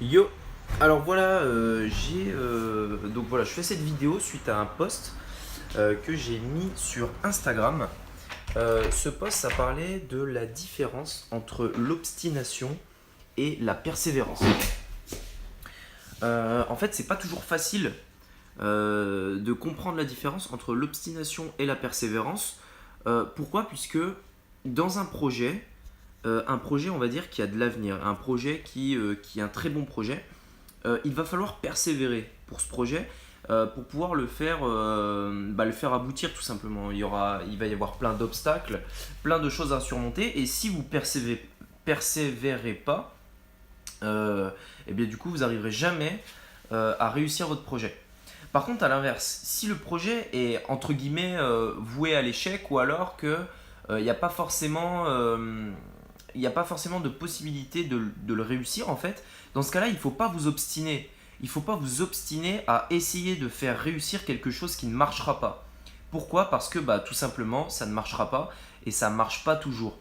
Yo, alors voilà, donc voilà, je fais cette vidéo suite à un post que j'ai mis sur Instagram. Ce post, ça parlait de la différence entre l'obstination et la persévérance. En fait, c'est pas toujours facile de comprendre la différence entre l'obstination et la persévérance. Pourquoi? Puisque dans un projet, on va dire, qui a de l'avenir, un projet qui est un très bon projet, il va falloir persévérer pour ce projet pour pouvoir le faire aboutir tout simplement. Il va y avoir plein d'obstacles, plein de choses à surmonter et si vous persévérez pas, et bien du coup vous n'arriverez jamais à réussir votre projet. Par contre, à l'inverse, si le projet est entre guillemets voué à l'échec ou alors que il n'y a pas forcément il n'y a pas forcément de possibilité de le réussir en fait. Dans ce cas-là, il ne faut pas vous obstiner. Il ne faut pas vous obstiner à essayer de faire réussir quelque chose qui ne marchera pas. Pourquoi? Parce que tout simplement, ça ne marchera pas et ça ne marche pas toujours.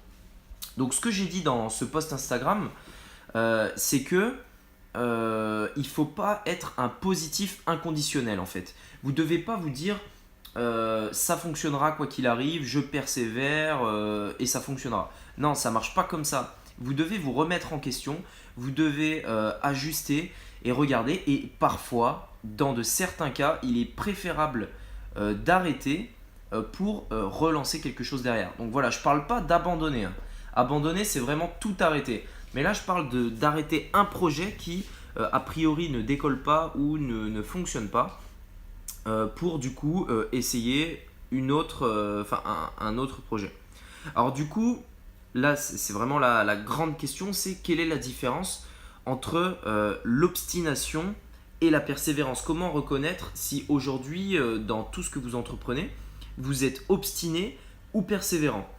Donc ce que j'ai dit dans ce post Instagram, c'est que il ne faut pas être un positif inconditionnel en fait. Vous ne devez pas vous dire ça fonctionnera quoi qu'il arrive, je persévère et ça fonctionnera. Non, ça marche pas comme ça. Vous devez vous remettre en question, vous devez ajuster et regarder. Et parfois, dans de certains cas, il est préférable d'arrêter pour relancer quelque chose derrière. Donc voilà, je parle pas d'abandonner, hein. Abandonner, c'est vraiment tout arrêter. Mais là, je parle d'arrêter un projet qui, a priori, ne décolle pas ou ne fonctionne pas pour du coup essayer un autre projet. Alors du coup, là c'est vraiment la grande question, c'est quelle est la différence entre l'obstination et la persévérance. Comment reconnaître si aujourd'hui, dans tout ce que vous entreprenez, vous êtes obstiné ou persévérant?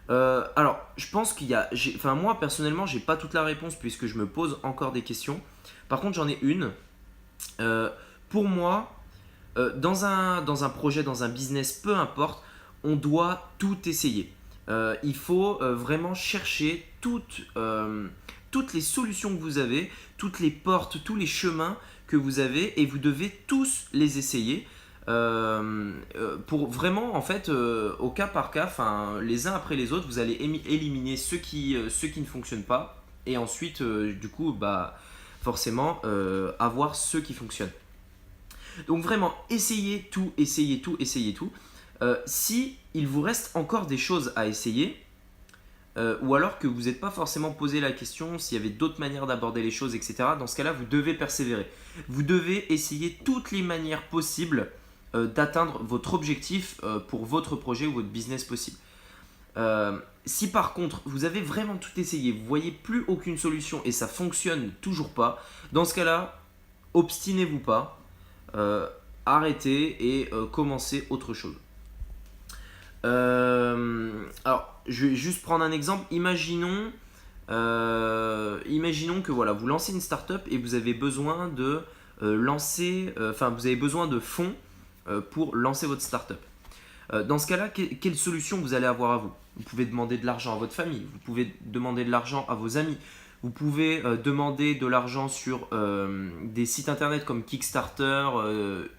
Alors, je pense enfin moi personnellement, j'ai pas toute la réponse puisque je me pose encore des questions. Par contre, j'en ai une. Euh, pour moi, dans un projet, dans un business, peu importe, on doit tout essayer. Il faut vraiment chercher toutes les solutions que vous avez, toutes les portes, tous les chemins que vous avez et vous devez tous les essayer. Pour vraiment, en fait, au cas par cas, les uns après les autres, vous allez éliminer ceux qui ne fonctionnent pas et ensuite, du coup, forcément, avoir ceux qui fonctionnent. Donc vraiment, essayez tout, essayez tout, essayez tout. Si il vous reste encore des choses à essayer, ou alors que vous n'êtes pas forcément posé la question s'il y avait d'autres manières d'aborder les choses, etc., dans ce cas-là, vous devez persévérer. Vous devez essayer toutes les manières possibles d'atteindre votre objectif pour votre projet ou votre business possible. Si par contre vous avez vraiment tout essayé, vous voyez plus aucune solution et ça fonctionne toujours pas, dans ce cas-là, obstinez-vous pas, euh, arrêtez et commencez autre chose. Alors, je vais juste prendre un exemple. Imaginons que voilà, vous lancez une startup et vous avez besoin de vous avez besoin de fonds pour lancer votre startup. Dans ce cas-là, quelle solution vous allez avoir à vous? Vous pouvez demander de l'argent à votre famille, vous pouvez demander de l'argent à vos amis, vous pouvez demander de l'argent sur des sites internet comme Kickstarter,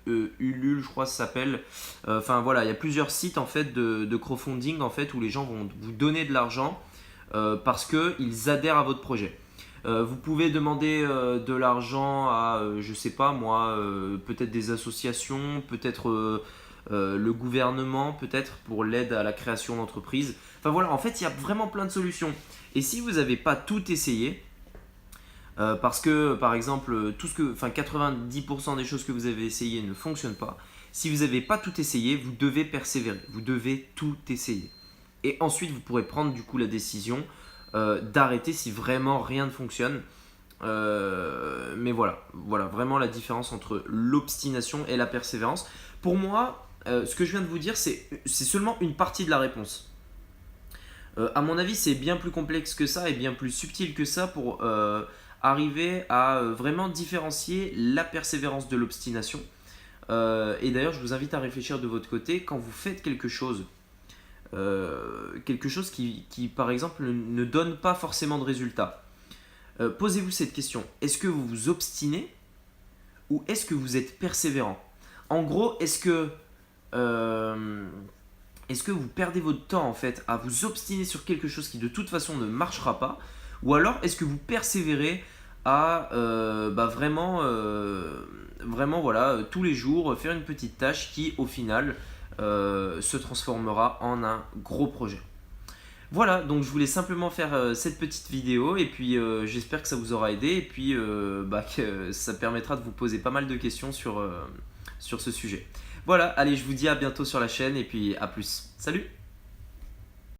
Ulule, je crois que ça s'appelle. Enfin voilà, il y a plusieurs sites en fait de crowdfunding en fait où les gens vont vous donner de l'argent parce qu'ils adhèrent à votre projet. Vous pouvez demander de l'argent à, je sais pas moi, peut-être des associations, peut-être le gouvernement, peut-être pour l'aide à la création d'entreprises. Enfin voilà, en fait, il y a vraiment plein de solutions. Et si vous n'avez pas tout essayé, parce que par exemple, 90% des choses que vous avez essayées ne fonctionnent pas, si vous n'avez pas tout essayé, vous devez persévérer, vous devez tout essayer. Et ensuite, vous pourrez prendre du coup la décision d'arrêter si vraiment rien ne fonctionne. Mais voilà vraiment la différence entre l'obstination et la persévérance. Pour moi, ce que je viens de vous dire, c'est seulement une partie de la réponse. À mon avis, c'est bien plus complexe que ça et bien plus subtil que ça pour arriver à vraiment différencier la persévérance de l'obstination. Et d'ailleurs, je vous invite à réfléchir de votre côté quand vous faites quelque chose qui par exemple, ne donne pas forcément de résultat. Posez-vous cette question. Est-ce que vous vous obstinez ou est-ce que vous êtes persévérant? En gros, est-ce que vous perdez votre temps en fait à vous obstiner sur quelque chose qui de toute façon ne marchera pas, ou alors est-ce que vous persévérez à vraiment voilà, tous les jours faire une petite tâche qui au final se transformera en un gros projet. Voilà, donc je voulais simplement faire cette petite vidéo et puis j'espère que ça vous aura aidé et puis que ça permettra de vous poser pas mal de questions sur ce sujet. Voilà, allez, je vous dis à bientôt sur la chaîne et puis à plus. Salut!